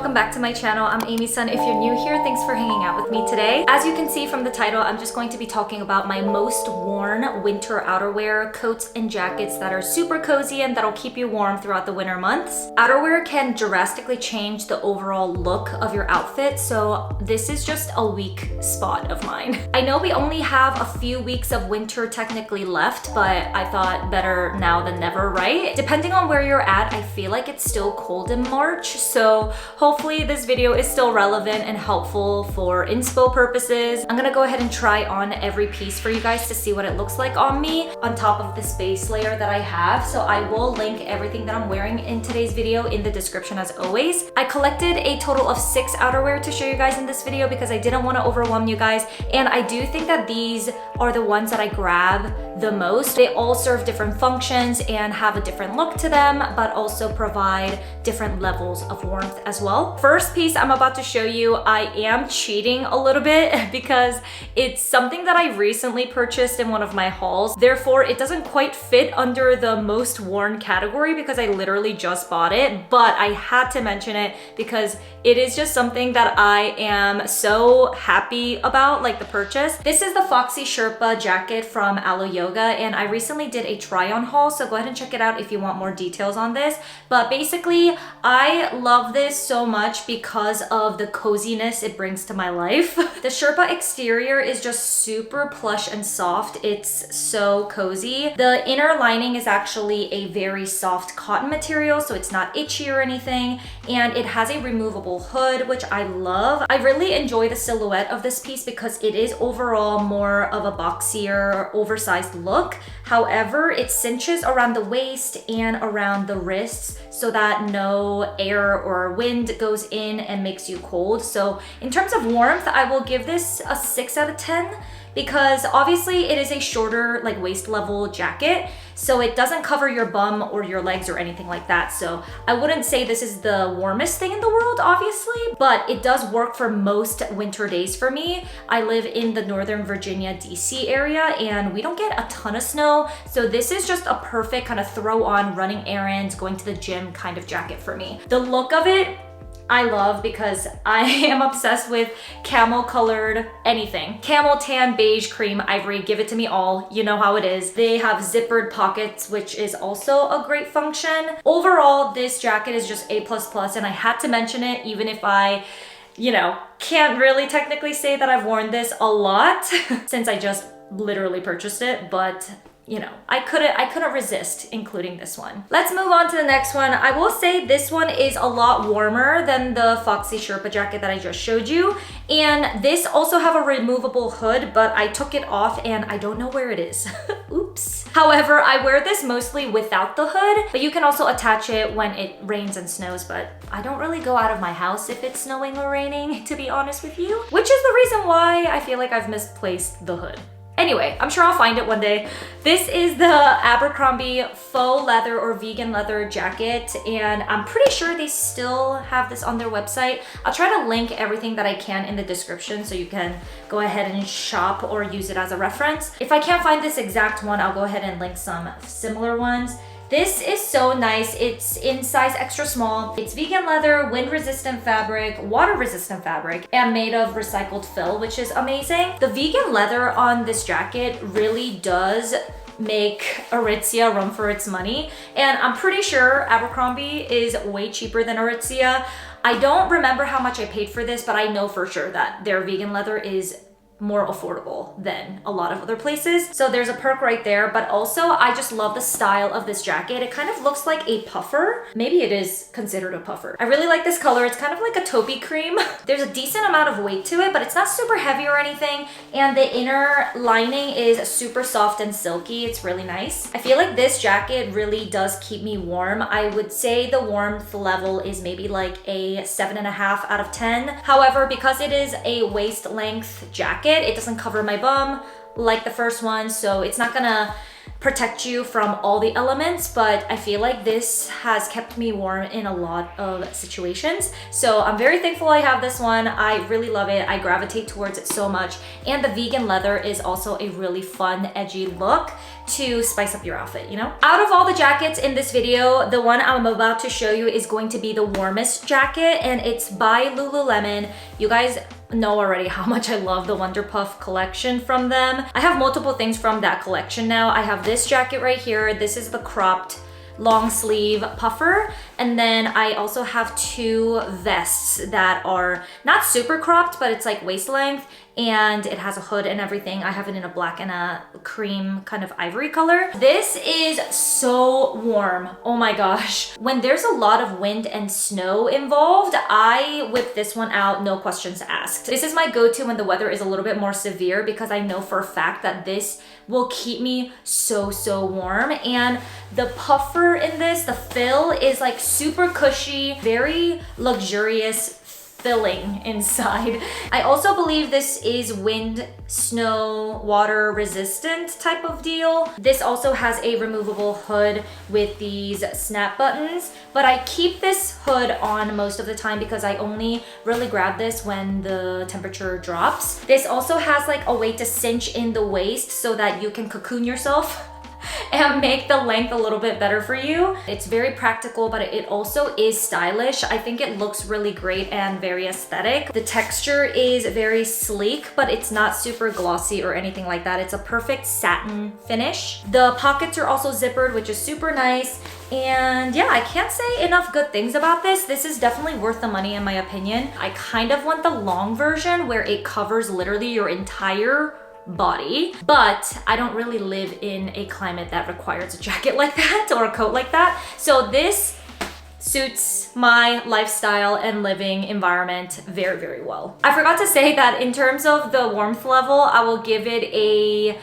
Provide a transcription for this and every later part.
welcome back to my channel. I'm Amy's son. If you're new here, thanks for hanging out with me today. As you can see from the title, I'm just going to be talking about my most worn winter outerwear, coats and jackets that are super cozy and that'll keep you warm throughout the winter months. Outerwear can drastically change the overall look of your outfit, so this is just a weak spot of mine. I know we only have a few weeks of winter technically left, but I thought better now than never, right? Depending on where you're at, I feel like it's still cold in March, so hopefully this video is still relevant and helpful for inspo purposes. I'm gonna go ahead and try on every piece for you guys to see what it looks like on me on top of this base layer that I have. So I will link everything that I'm wearing in today's video in the description as always. I collected a total of 6 outerwear to show you guys in this video because I didn't want to overwhelm you guys, and I do think that these are the ones that I grab the most. They all serve different functions and have a different look to them, but also provide different levels of warmth as well. First piece I'm about to show you, I am cheating a little bit because it's something that I recently purchased in one of my hauls. Therefore, it doesn't quite fit under the most worn category because I literally just bought it, but I had to mention it because it is just something that I am so happy about, like the purchase. This is the Foxy Sherpa jacket from Alo Yoga, and I recently did a try-on haul, so go ahead and check it out if you want more details on this. But basically, I love this so much because of the coziness it brings to my life. The Sherpa exterior is just super plush and soft. It's so cozy. The inner lining is actually a very soft cotton material, so it's not itchy or anything, and it has a removable hood, which I love. I really enjoy the silhouette of this piece because it is overall more of a boxier, oversized look. However, it cinches around the waist and around the wrists so that no air or wind goes in and makes you cold. So in terms of warmth, I will give this a 6 out of 10 because obviously it is a shorter, like waist level jacket, so it doesn't cover your bum or your legs or anything like that. So I wouldn't say this is the warmest thing in the world, obviously, but it does work for most winter days for me. I live in the Northern Virginia, DC area, and we don't get a ton of snow. So this is just a perfect kind of throw on running errands, going to the gym kind of jacket for me. The look of it, I love because I am obsessed with camel colored anything. Camel, tan, beige, cream, ivory, give it to me all. You know how it is. They have zippered pockets, which is also a great function. Overall, this jacket is just A++, and I had to mention it even if I, can't really technically say that I've worn this a lot since I just literally purchased it, but I couldn't resist including this one. Let's move on to the next one. I will say this one is a lot warmer than the Foxy Sherpa jacket that I just showed you. And this also have a removable hood, but I took it off and I don't know where it is. Oops. However, I wear this mostly without the hood, but you can also attach it when it rains and snows, but I don't really go out of my house if it's snowing or raining, to be honest with you, which is the reason why I feel like I've misplaced the hood. Anyway, I'm sure I'll find it one day. This is the Abercrombie faux leather or vegan leather jacket, and I'm pretty sure they still have this on their website. I'll try to link everything that I can in the description so you can go ahead and shop or use it as a reference. If I can't find this exact one, I'll go ahead and link some similar ones. This is so nice. It's in size extra small. It's vegan leather, wind-resistant fabric, water-resistant fabric, and made of recycled fill, which is amazing. The vegan leather on this jacket really does make Aritzia run for its money, and I'm pretty sure Abercrombie is way cheaper than Aritzia. I don't remember how much I paid for this, but I know for sure that their vegan leather is more affordable than a lot of other places. So there's a perk right there, but also I just love the style of this jacket. It kind of looks like a puffer. Maybe it is considered a puffer. I really like this color. It's kind of like a taupey cream. There's a decent amount of weight to it, but it's not super heavy or anything. And the inner lining is super soft and silky. It's really nice. I feel like this jacket really does keep me warm. I would say the warmth level is maybe like a 7.5 out of 10. However, because it is a waist length jacket, it doesn't cover my bum like the first one, so it's not gonna protect you from all the elements, but I feel like this has kept me warm in a lot of situations. So I'm very thankful I have this one. I really love it. I gravitate towards it so much. And the vegan leather is also a really fun, edgy look to spice up your outfit, you know? Out of all the jackets in this video, the one I'm about to show you is going to be the warmest jacket, and it's by Lululemon. You guys know already how much I love the Wonder Puff collection from them. I have multiple things from that collection now. I have this jacket right here. This is the cropped long sleeve puffer, and then I also have two vests that are not super cropped, but it's like waist length, and it has a hood and everything. I have it in a black and a cream kind of ivory color. This is so warm. Oh my gosh. When there's a lot of wind and snow involved, I whip this one out, no questions asked. This is my go-to when the weather is a little bit more severe, because I know for a fact that this will keep me so warm. And the puffer in this, the fill, is like super cushy, very luxurious filling inside. I also believe this is wind, snow, water resistant type of deal. This also has a removable hood with these snap buttons, but I keep this hood on most of the time because I only really grab this when the temperature drops. This also has like a way to cinch in the waist so that you can cocoon yourself and make the length a little bit better for you. It's very practical, but it also is stylish. I think it looks really great and very aesthetic. The texture is very sleek, but it's not super glossy or anything like that. It's a perfect satin finish. The pockets are also zippered, which is super nice. And yeah, I can't say enough good things about this. This is definitely worth the money in my opinion. I kind of want the long version where it covers literally your entire body, but I don't really live in a climate that requires a jacket like that or a coat like that. So this suits my lifestyle and living environment very well. I forgot to say that in terms of the warmth level, I will give it a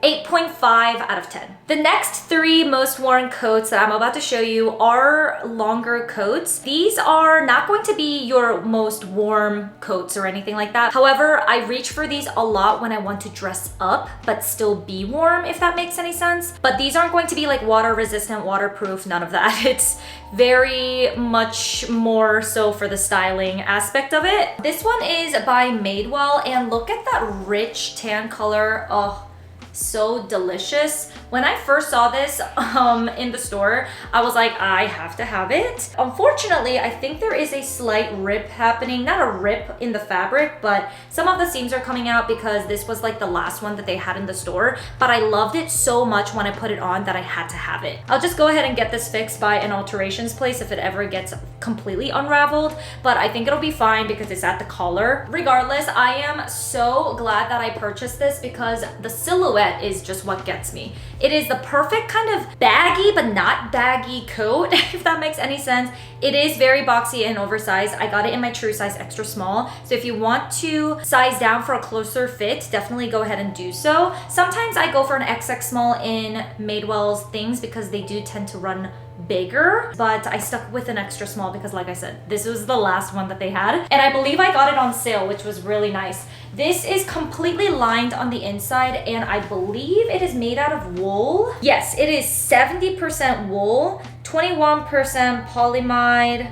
8.5 out of 10. The next three most worn coats that I'm about to show you are longer coats. These are not going to be your most warm coats or anything like that. However, I reach for these a lot when I want to dress up but still be warm, if that makes any sense. But these aren't going to be like water resistant, waterproof, none of that. It's very much more so for the styling aspect of it. This one is by Madewell, and look at that rich tan color. Oh, so delicious. When I first saw this in the store, I was like, I have to have it. Unfortunately, I think there is a slight rip happening. Not a rip in the fabric, but some of the seams are coming out because this was like the last one that they had in the store. But I loved it so much when I put it on that I had to have it. I'll just go ahead and get this fixed by an alterations place if it ever gets completely unraveled. But I think it'll be fine because it's at the collar. Regardless, I am so glad that I purchased this because the silhouette is just what gets me. It is the perfect kind of baggy but not baggy coat, if that makes any sense. It is very boxy and oversized. I got it in my true size extra small. So if you want to size down for a closer fit, definitely go ahead and do so. Sometimes I go for an XX small in Madewell's things because they do tend to run bigger, but I stuck with an extra small because like I said, this was the last one that they had. And I believe I got it on sale, which was really nice. This is completely lined on the inside and I believe it is made out of wool. Yes, it is 70% wool, 21% polyamide,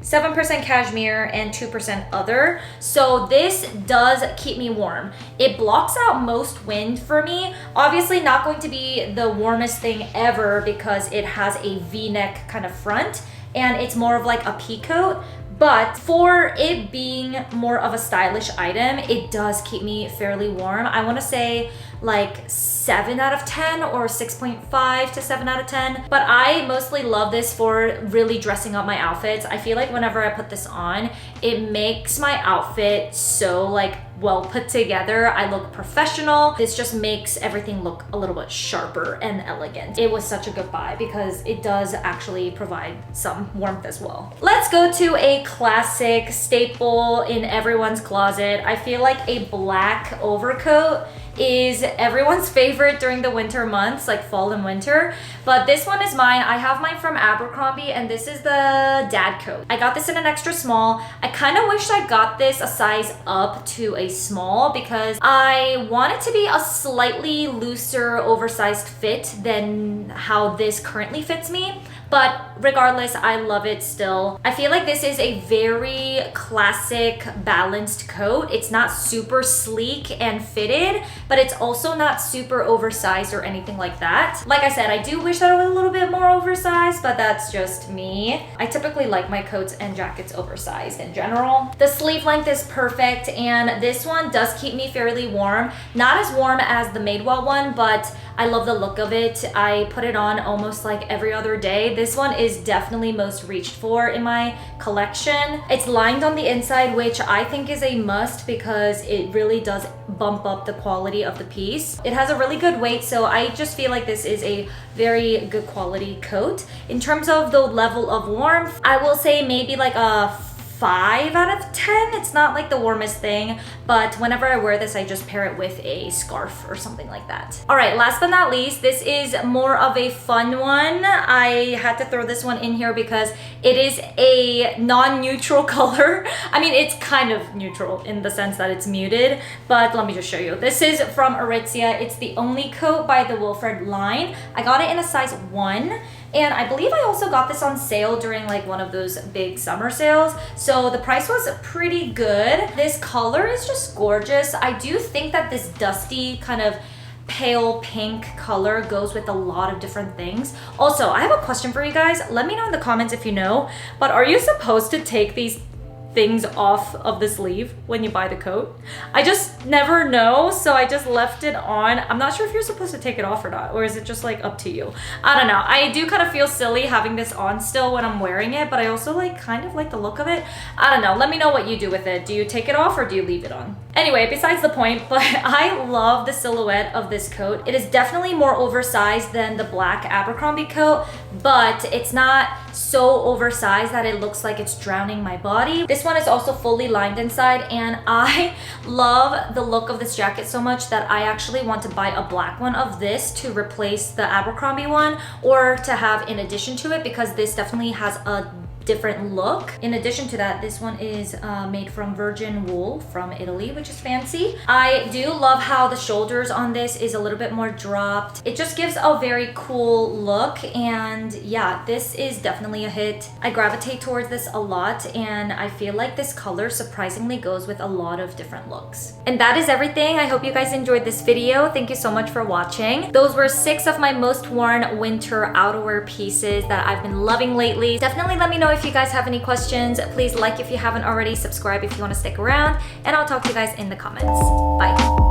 7% cashmere, and 2% other. So this does keep me warm. It blocks out most wind for me. Obviously not going to be the warmest thing ever because it has a V-neck kind of front and it's more of like a pea coat. But for it being more of a stylish item, it does keep me fairly warm. I want to say like 7 out of 10 or 6.5 to 7 out of 10. But I mostly love this for really dressing up my outfits. I feel like whenever I put this on, it makes my outfit so like well put together. I look professional. This just makes everything look a little bit sharper and elegant. It was such a good buy because it does actually provide some warmth as well. Let's go to a classic staple in everyone's closet. I feel like a black overcoat is everyone's favorite during the winter months, like fall and winter. But this one is mine. I have mine from Abercrombie, and this is the dad coat. I got this in an extra small. I kind of wish I got this a size up to a small because I want it to be a slightly looser, oversized fit than how this currently fits me. But regardless, I love it still. I feel like this is a very classic, balanced coat. It's not super sleek and fitted, but it's also not super oversized or anything like that. Like I said, I do wish that it was a little bit more oversized, but that's just me. I typically like my coats and jackets oversized in general. The sleeve length is perfect, and this one does keep me fairly warm. Not as warm as the Madewell one, but I love the look of it. I put it on almost like every other day. This one is definitely most reached for in my collection. It's lined on the inside, which I think is a must because it really does bump up the quality of the piece. It has a really good weight, so I just feel like this is a very good quality coat. In terms of the level of warmth, I will say maybe like a 5 out of 10. It's not like the warmest thing, but whenever I wear this, I just pair it with a scarf or something like that. All right, last but not least, this is more of a fun one. I had to throw this one in here because it is a non-neutral color. I mean, it's kind of neutral in the sense that it's muted, but let me just show you. This is from Aritzia. It's the only coat by the Wilfred line. I got it in a size 1. And I believe I also got this on sale during like one of those big summer sales. So the price was pretty good. This color is just gorgeous. I do think that this dusty kind of pale pink color goes with a lot of different things. Also, I have a question for you guys. Let me know in the comments if you know, but are you supposed to take these things off of the sleeve when you buy the coat? I just never know, so I just left it on. I'm not sure if you're supposed to take it off or not, or is it just like up to you? I don't know. I do kind of feel silly having this on still when I'm wearing it, but I also like kind of like the look of it. I don't know. Let me know what you do with it. Do you take it off or do you leave it on? Anyway, besides the point, but I love the silhouette of this coat. It is definitely more oversized than the black Abercrombie coat, but it's not so oversized that it looks like it's drowning my body. This one is also fully lined inside, and I love the look of this jacket so much that I actually want to buy a black one of this to replace the Abercrombie one, or to have in addition to it, because this definitely has a different look. In addition to that, this one is made from virgin wool from Italy, which is fancy. I do love how the shoulders on this is a little bit more dropped. It just gives a very cool look, and yeah, this is definitely a hit. I gravitate towards this a lot, and I feel like this color surprisingly goes with a lot of different looks. And that is everything. I hope you guys enjoyed this video. Thank you so much for watching. Those were 6 of my most worn winter outerwear pieces that I've been loving lately. Definitely let me know if you guys have any questions. Please like if you haven't already, subscribe if you want to stick around, and I'll talk to you guys in the comments. Bye.